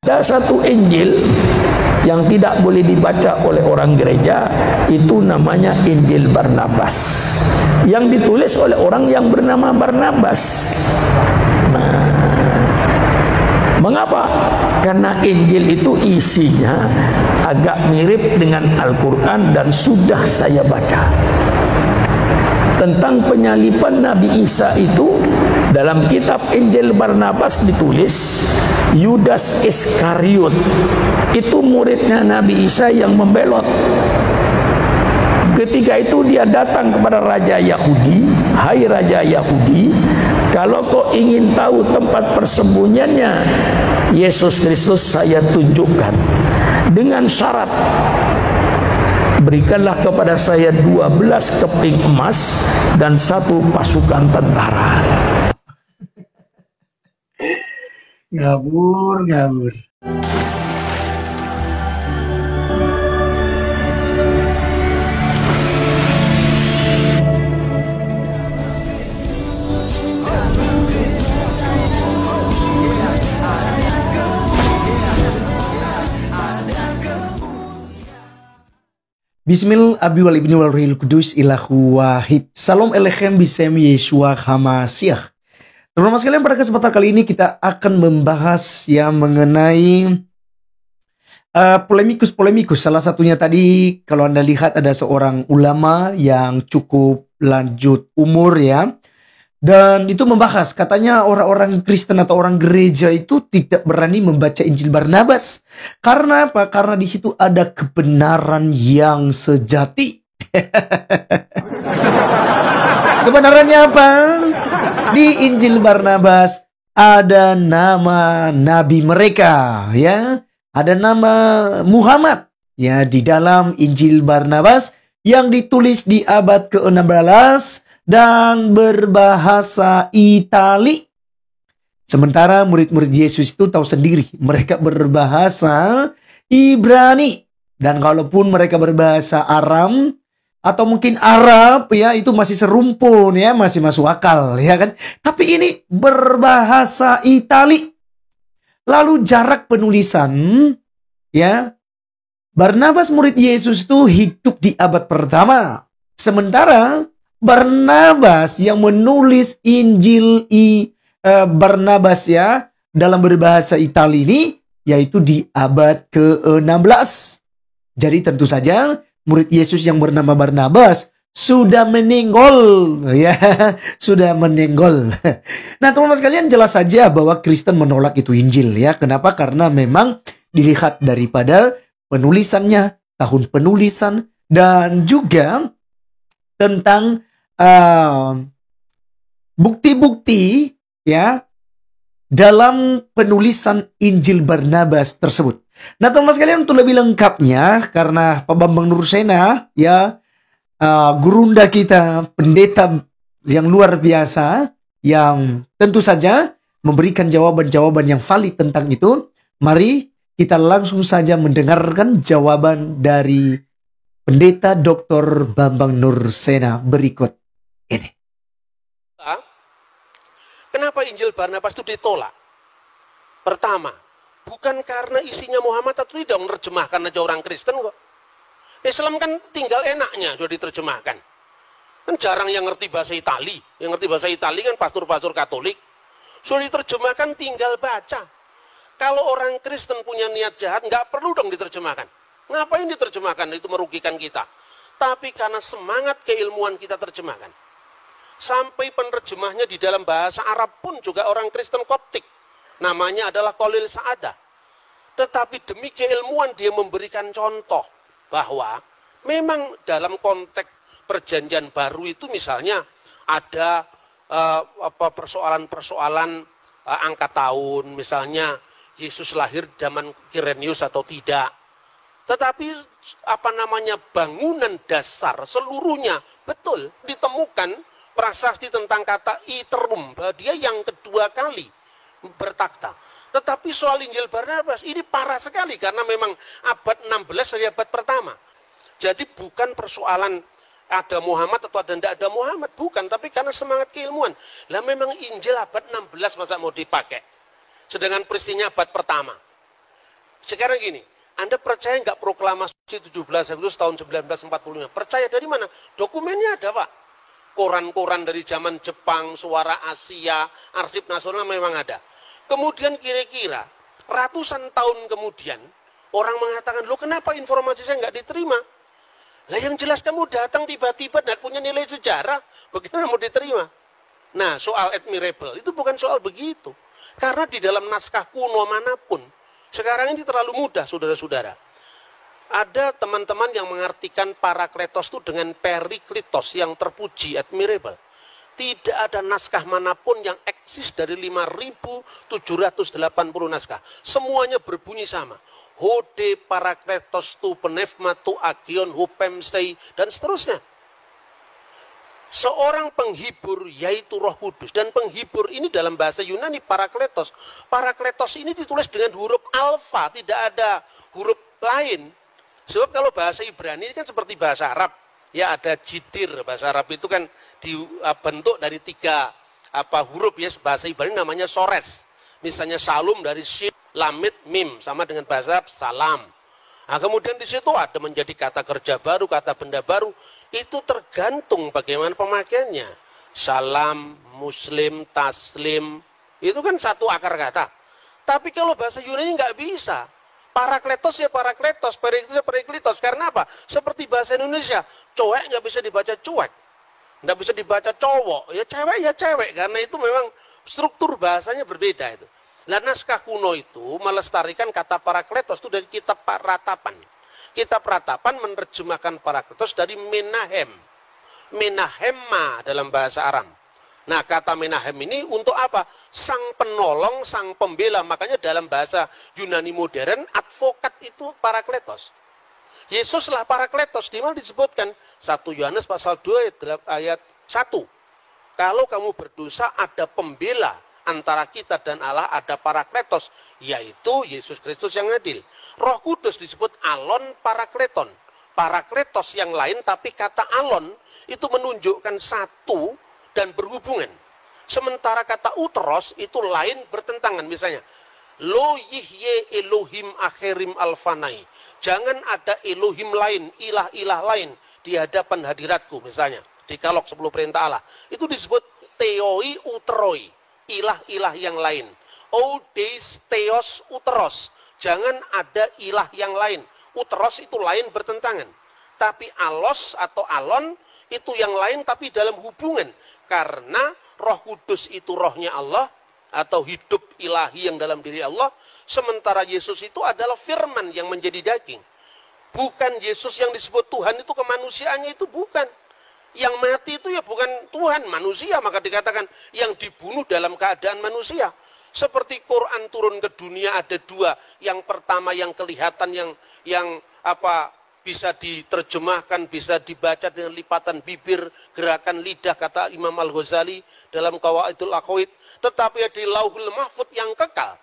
Ada satu Injil yang tidak boleh dibaca oleh orang gereja, itu namanya Injil Barnabas, yang ditulis oleh orang yang bernama Barnabas. Nah, mengapa? Karena Injil itu isinya agak mirip dengan Al-Quran dan sudah saya baca. Tentang penyaliban Nabi Isa itu, dalam kitab Injil Barnabas ditulis Yudas Iskariot itu muridnya Nabi Isa yang membelot. Ketika itu dia datang kepada Raja Yahudi, "Hai Raja Yahudi, kalau kau ingin tahu tempat persembunyiannya Yesus Kristus, saya tunjukkan. Dengan syarat, berikanlah kepada saya 12 keping emas dan 1 pasukan tentara." Ngabur. Bismillah abi wal ibni wal ruhil kudus ilahu wahid. Salam elechem bisem Yeshua Hamasiah. Teman-teman sekalian, pada kesempatan kali ini kita akan membahas yang mengenai polemikus. Salah satunya tadi, kalau Anda lihat ada seorang ulama yang cukup lanjut umur ya. Dan itu membahas, katanya orang-orang Kristen atau orang gereja itu tidak berani membaca Injil Barnabas. Karena apa? Karena di situ ada kebenaran yang sejati. Kebenarannya apa? Di Injil Barnabas ada nama nabi mereka, ya. Ada nama Muhammad, ya, di dalam Injil Barnabas yang ditulis di abad ke-16 dan berbahasa Itali. Sementara murid-murid Yesus itu tahu sendiri, mereka berbahasa Ibrani. Dan kalaupun mereka berbahasa Aram atau mungkin Arab, ya, itu masih serumpun, ya, masih masuk akal, ya kan. Tapi ini berbahasa Itali. Lalu jarak penulisan, ya, Barnabas murid Yesus itu hidup di abad pertama. Sementara Barnabas yang menulis Injil Barnabas, ya, dalam berbahasa Itali ini, yaitu di abad ke-16. Jadi tentu saja murid Yesus yang bernama Barnabas sudah meninggal, ya, sudah meninggal. Nah, teman-teman sekalian, jelas saja bahwa Kristen menolak itu Injil, ya. Kenapa? Karena memang dilihat daripada penulisannya, tahun penulisan, dan juga tentang bukti-bukti, ya, dalam penulisan Injil Barnabas tersebut. Nah, teman-teman sekalian, untuk lebih lengkapnya, karena Pak Bambang Nursena, ya, gurunda kita, pendeta yang luar biasa, yang tentu saja memberikan jawaban-jawaban yang valid tentang itu, mari kita langsung saja mendengarkan jawaban dari Pendeta Dr. Bambang Nursena berikut ini. Kenapa Injil Barnabas itu ditolak? Pertama, bukan karena isinya Muhammad atau tidak, menerjemahkan aja orang Kristen kok. Islam kan tinggal enaknya sudah diterjemahkan. Kan jarang yang ngerti bahasa Itali. Yang ngerti bahasa Itali kan pastor-pastor Katolik. Sudah diterjemahkan tinggal baca. Kalau orang Kristen punya niat jahat, nggak perlu dong diterjemahkan. Ngapain diterjemahkan? Itu merugikan kita. Tapi karena semangat keilmuan kita terjemahkan. Sampai penerjemahnya di dalam bahasa Arab pun juga orang Kristen Koptik. Namanya adalah Khalil Sa'adah. Tetapi demi keilmuan dia memberikan contoh bahwa memang dalam konteks perjanjian baru itu misalnya ada persoalan-persoalan angka tahun, misalnya Yesus lahir zaman Kirenius atau tidak. Tetapi bangunan dasar seluruhnya betul ditemukan prasasti tentang kata iterum, dia yang kedua kali bertakhta. Tetapi soal Injil Barnabas ini parah sekali karena memang abad 16 dari abad pertama. Jadi bukan persoalan ada Muhammad atau ada tidak ada Muhammad, bukan, tapi karena semangat keilmuan. Lah memang Injil abad 16 masa mau dipakai. Sedangkan peristiwanya abad pertama. Sekarang gini, Anda percaya nggak proklamasi 17 Agustus tahun 1945? Percaya dari mana? Dokumennya ada, Pak. Koran-koran dari zaman Jepang, Suara Asia, Arsip Nasional memang ada. Kemudian kira-kira ratusan tahun kemudian, orang mengatakan, loh kenapa informasi saya nggak diterima? Lah yang jelas kamu datang tiba-tiba dan punya nilai sejarah, bagaimana mau diterima? Nah, soal admirable itu bukan soal begitu. Karena di dalam naskah kuno manapun, sekarang ini terlalu mudah, saudara-saudara. Ada teman-teman yang mengartikan Parakletos itu dengan Periklitos yang terpuji, admirable. Tidak ada naskah manapun yang eksis dari 5.780 naskah. Semuanya berbunyi sama. Hode Parakletos tu penefma tu agion hupemsei dan seterusnya. Seorang penghibur yaitu Roh Kudus. Dan penghibur ini dalam bahasa Yunani Parakletos. Parakletos ini ditulis dengan huruf alfa, tidak ada huruf lain. Sebab kalau bahasa Ibrani kan seperti bahasa Arab, ya ada jitir. Bahasa Arab itu kan dibentuk dari 3 huruf ya. Bahasa Ibrani namanya sores. Misalnya salum dari shin, lamit, mim, sama dengan bahasa Arab salam. Nah, kemudian di situ ada menjadi kata kerja baru, kata benda baru. Itu tergantung bagaimana pemakaiannya. Salam, muslim, taslim, itu kan satu akar kata. Tapi kalau bahasa Yunani nggak bisa. Parakletos ya parakletos, periklitos ya periklitos. Karena apa? Seperti bahasa Indonesia, cowek nggak bisa dibaca cuek, nggak bisa dibaca cowok, ya cewek. Karena itu memang struktur bahasanya berbeda itu. Nah, naskah kuno itu melestarikan kata parakletos itu dari kitab Ratapan. Kitab Ratapan menerjemahkan parakletos dari menahem. Menahemma dalam bahasa Aram. Nah, kata menahem ini untuk apa? Sang penolong, sang pembela. Makanya dalam bahasa Yunani modern, advokat itu parakletos. Yesuslah parakletos. Di mana disebutkan? 1 Yohanes pasal 2 ayat 1. Kalau kamu berdosa, ada pembela antara kita dan Allah, ada parakletos, yaitu Yesus Kristus yang adil. Roh Kudus disebut alon parakleton. Parakletos yang lain, tapi kata alon itu menunjukkan satu dan berhubungan. Sementara kata uteros itu lain bertentangan. Misalnya, lo yihye Elohim akhirim alfanai. Jangan ada Elohim lain, ilah-ilah lain di hadapan hadiratku. Misalnya, di Kalok 10 perintah Allah. Itu disebut theoi uteroi, ilah-ilah yang lain. Odes theos uteros. Jangan ada ilah yang lain. Uteros itu lain bertentangan. Tapi alos atau alon itu yang lain tapi dalam hubungan. Karena Roh Kudus itu rohnya Allah atau hidup ilahi yang dalam diri Allah. Sementara Yesus itu adalah firman yang menjadi daging. Bukan Yesus yang disebut Tuhan itu kemanusiaannya itu bukan. Yang mati itu ya bukan Tuhan, manusia. Maka dikatakan yang dibunuh dalam keadaan manusia. Seperti Quran turun ke dunia ada 2. Yang pertama yang kelihatan yang bisa diterjemahkan, bisa dibaca dengan lipatan bibir, gerakan lidah, kata Imam Al-Ghazali dalam Qawaidul Aqwaid. Tetapi ada Lauhul Mahfud yang kekal.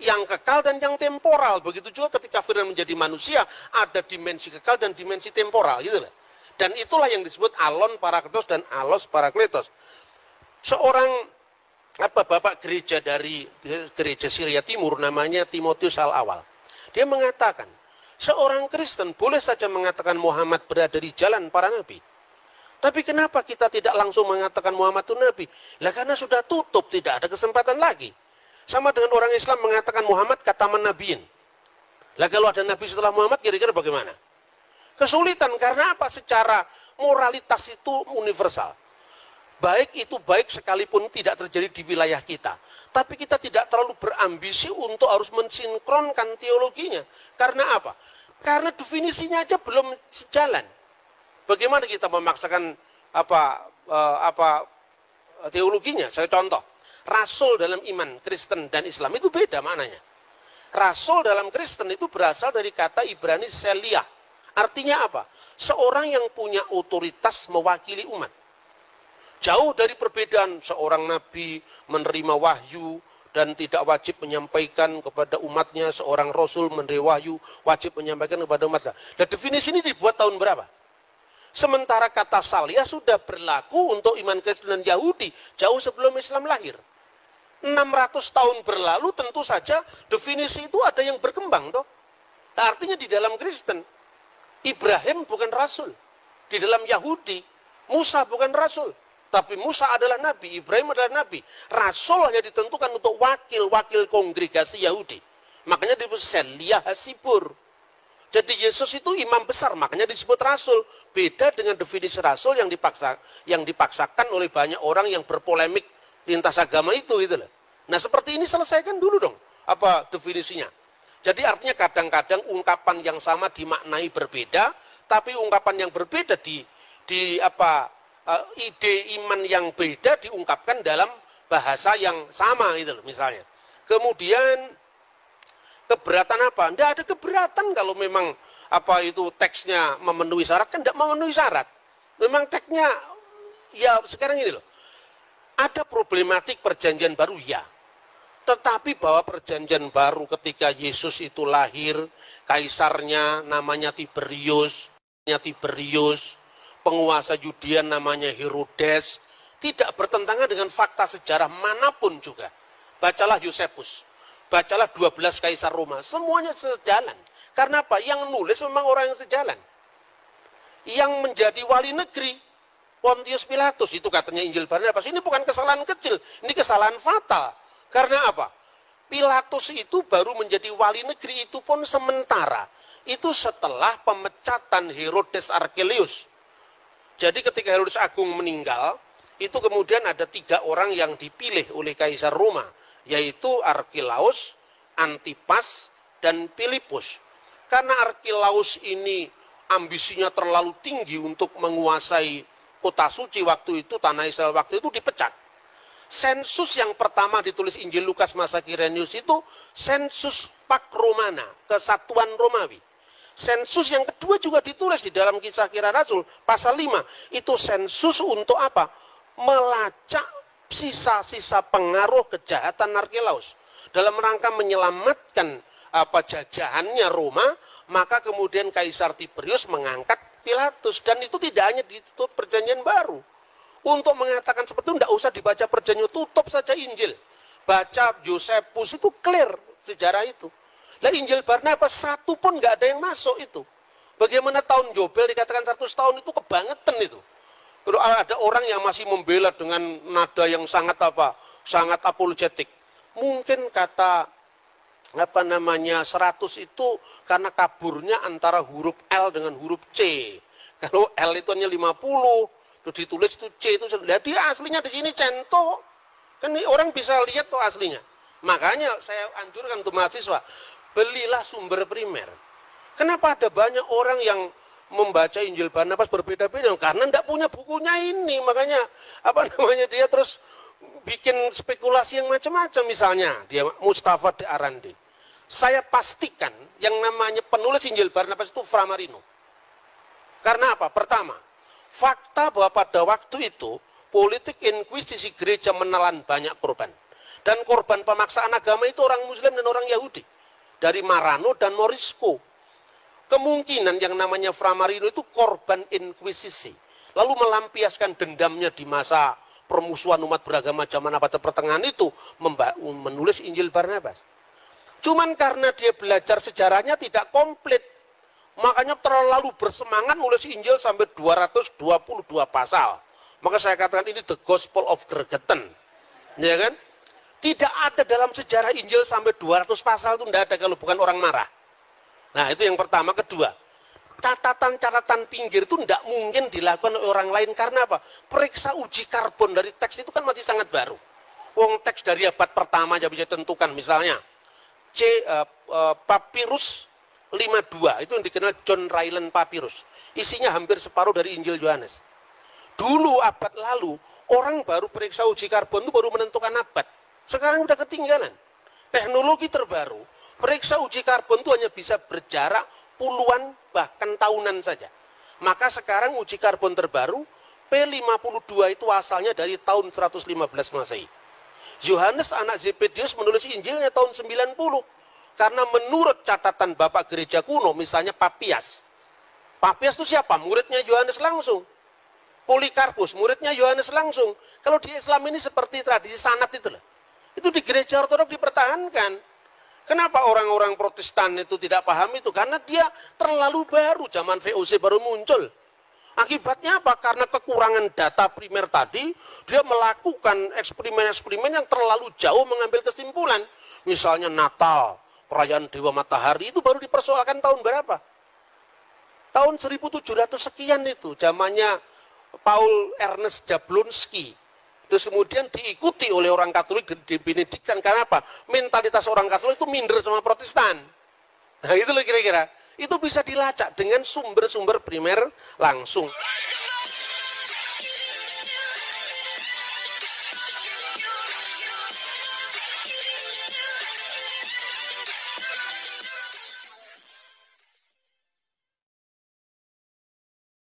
Yang kekal dan yang temporal. Begitu juga ketika firman menjadi manusia, ada dimensi kekal dan dimensi temporal. Gitu lah. Dan itulah yang disebut alon parakletos dan alos parakletos. Seorang bapak gereja dari gereja Syria Timur, namanya Timotius Al-Awal. Dia mengatakan, seorang Kristen boleh saja mengatakan Muhammad berada di jalan para nabi. Tapi kenapa kita tidak langsung mengatakan Muhammad itu nabi? Lah karena sudah tutup, tidak ada kesempatan lagi. Sama dengan orang Islam mengatakan Muhammad kataman nabiin. Lah kalau ada nabi setelah Muhammad kira-kira bagaimana? Kesulitan karena apa? Secara moralitas itu universal. Baik itu baik sekalipun tidak terjadi di wilayah kita. Tapi kita tidak terlalu berambisi untuk harus mensinkronkan teologinya. Karena apa? Karena definisinya aja belum sejalan. Bagaimana kita memaksakan teologinya? Saya contoh. Rasul dalam iman Kristen dan Islam itu beda maknanya. Rasul dalam Kristen itu berasal dari kata Ibrani Selia. Artinya apa? Seorang yang punya otoritas mewakili umat. Jauh dari perbedaan seorang nabi menerima wahyu dan tidak wajib menyampaikan kepada umatnya, seorang rasul menerima wahyu wajib menyampaikan kepada umatnya. Dan definisi ini dibuat tahun berapa? Sementara kata salia sudah berlaku untuk iman Kristen dan Yahudi jauh sebelum Islam lahir. 600 tahun berlalu tentu saja definisi itu ada yang berkembang toh. Artinya di dalam Kristen Ibrahim bukan rasul. Di dalam Yahudi Musa bukan rasul. Tapi Musa adalah nabi, Ibrahim adalah nabi. Rasul hanya ditentukan untuk wakil-wakil kongregasi Yahudi. Makanya disebut Selia Hasibur. Jadi Yesus itu imam besar, makanya disebut rasul. Beda dengan definisi rasul yang dipaksakan oleh banyak orang yang berpolemik lintas agama itu gitu loh. Nah, seperti ini selesaikan dulu dong apa definisinya. Jadi artinya kadang-kadang ungkapan yang sama dimaknai berbeda, tapi ungkapan yang berbeda ide iman yang beda diungkapkan dalam bahasa yang sama gitu loh misalnya. Kemudian keberatan apa? Tidak ada keberatan kalau memang teksnya memenuhi syarat, kan tidak memenuhi syarat. Memang teksnya ya sekarang ini loh. Ada problematik perjanjian baru ya. Tetapi bahwa perjanjian baru ketika Yesus itu lahir, kaisarnya namanya Tiberius, penguasa Yudea namanya Herodes, tidak bertentangan dengan fakta sejarah manapun juga. Bacalah Yosefus, bacalah 12 kaisar Roma, semuanya sejalan. Karena apa? Yang nulis memang orang yang sejalan. Yang menjadi wali negeri, Pontius Pilatus, itu katanya Injil Barnabas, ini bukan kesalahan kecil, ini kesalahan fatal. Karena apa? Pilatus itu baru menjadi wali negeri itu pun sementara. Itu setelah pemecatan Herodes Archelaus. Jadi ketika Herodes Agung meninggal, itu kemudian ada 3 orang yang dipilih oleh Kaisar Roma, yaitu Archelaus, Antipas, dan Filipus. Karena Archelaus ini ambisinya terlalu tinggi untuk menguasai kota suci waktu itu, tanah Israel waktu itu, dipecat. Sensus yang pertama ditulis Injil Lukas masa Kirenius itu sensus Pax Romana, kesatuan Romawi. Sensus yang kedua juga ditulis di dalam Kisah Kira Rasul pasal 5. Itu sensus untuk apa? Melacak sisa-sisa pengaruh kejahatan Archelaus. Dalam rangka menyelamatkan jajahannya Roma, maka kemudian Kaisar Tiberius mengangkat Pilatus. Dan itu tidak hanya ditutup perjanjian baru. Untuk mengatakan seperti itu, tidak usah dibaca perjanjian, tutup saja Injil. Baca Yosefus, itu clear sejarah itu. Lah Injil Barnabas satu pun nggak ada yang masuk itu. Bagaimana tahun Yobel dikatakan 100 tahun itu kebangetan itu. Kalau ada orang yang masih membela dengan nada yang sangat apologetik. Mungkin kata 100 itu karena kaburnya antara huruf L dengan huruf C. Kalau L itu hanya 50, terus ditulis itu C itu. Dia aslinya di sini cento. Kan orang bisa lihat tuh aslinya. Makanya saya anjurkan untuk mahasiswa, belilah sumber primer. Kenapa ada banyak orang yang membaca Injil Barnabas berbeda-beda? Karena tidak punya bukunya ini. Makanya dia terus bikin spekulasi yang macam-macam. Misalnya dia Mustafa de Arande. Saya pastikan yang namanya penulis Injil Barnabas itu Fra Marino. Karena apa? Pertama, fakta bahwa pada waktu itu politik inkuisisi gereja menelan banyak korban. Dan korban pemaksaan agama itu orang Muslim dan orang Yahudi. Dari Marano dan Morisco. Kemungkinan yang namanya Fra Marino itu korban inkuisisi. Lalu melampiaskan dendamnya di masa permusuhan umat beragama zaman abad pertengahan itu menulis Injil Barnabas. Cuman karena dia belajar sejarahnya tidak komplit. Makanya terlalu bersemangat nulis Injil sampai 222 pasal. Maka saya katakan ini the gospel of Gregetan. Ya kan? Tidak ada dalam sejarah Injil sampai 200 pasal itu tidak ada kalau bukan orang marah. Nah itu yang pertama. Kedua, catatan-catatan pinggir itu tidak mungkin dilakukan oleh orang lain. Karena apa? Periksa uji karbon dari teks itu kan masih sangat baru. Wong teks dari abad pertama aja bisa tentukan. Misalnya Papyrus 52 itu yang dikenal John Ryland Papyrus. Isinya hampir separuh dari Injil Yohanes. Dulu abad lalu orang baru periksa uji karbon itu baru menentukan abad. Sekarang udah ketinggalan. Teknologi terbaru, periksa uji karbon itu hanya bisa berjarak puluhan bahkan tahunan saja. Maka sekarang uji karbon terbaru P52 itu asalnya dari tahun 115 Masehi. Yohanes anak Zebedius menulis Injilnya tahun 90. Karena menurut catatan Bapak Gereja kuno, misalnya Papias. Papias itu siapa? Muridnya Yohanes langsung. Polikarpus, muridnya Yohanes langsung. Kalau di Islam ini seperti tradisi sanad itu lah. Itu di gereja ortodoks dipertahankan. Kenapa orang-orang Protestan itu tidak paham itu? Karena dia terlalu baru, zaman VOC baru muncul. Akibatnya apa? Karena kekurangan data primer tadi, dia melakukan eksperimen-eksperimen yang terlalu jauh mengambil kesimpulan. Misalnya Natal, perayaan Dewa Matahari itu baru dipersoalkan tahun berapa? Tahun 1700 sekian itu, zamannya Paul Ernest Jablonski. Terus kemudian diikuti oleh orang Katolik di Benediktan. Karena apa? Mentalitas orang Katolik itu minder sama Protestan. Nah itu loh kira-kira. Itu bisa dilacak dengan sumber-sumber primer langsung.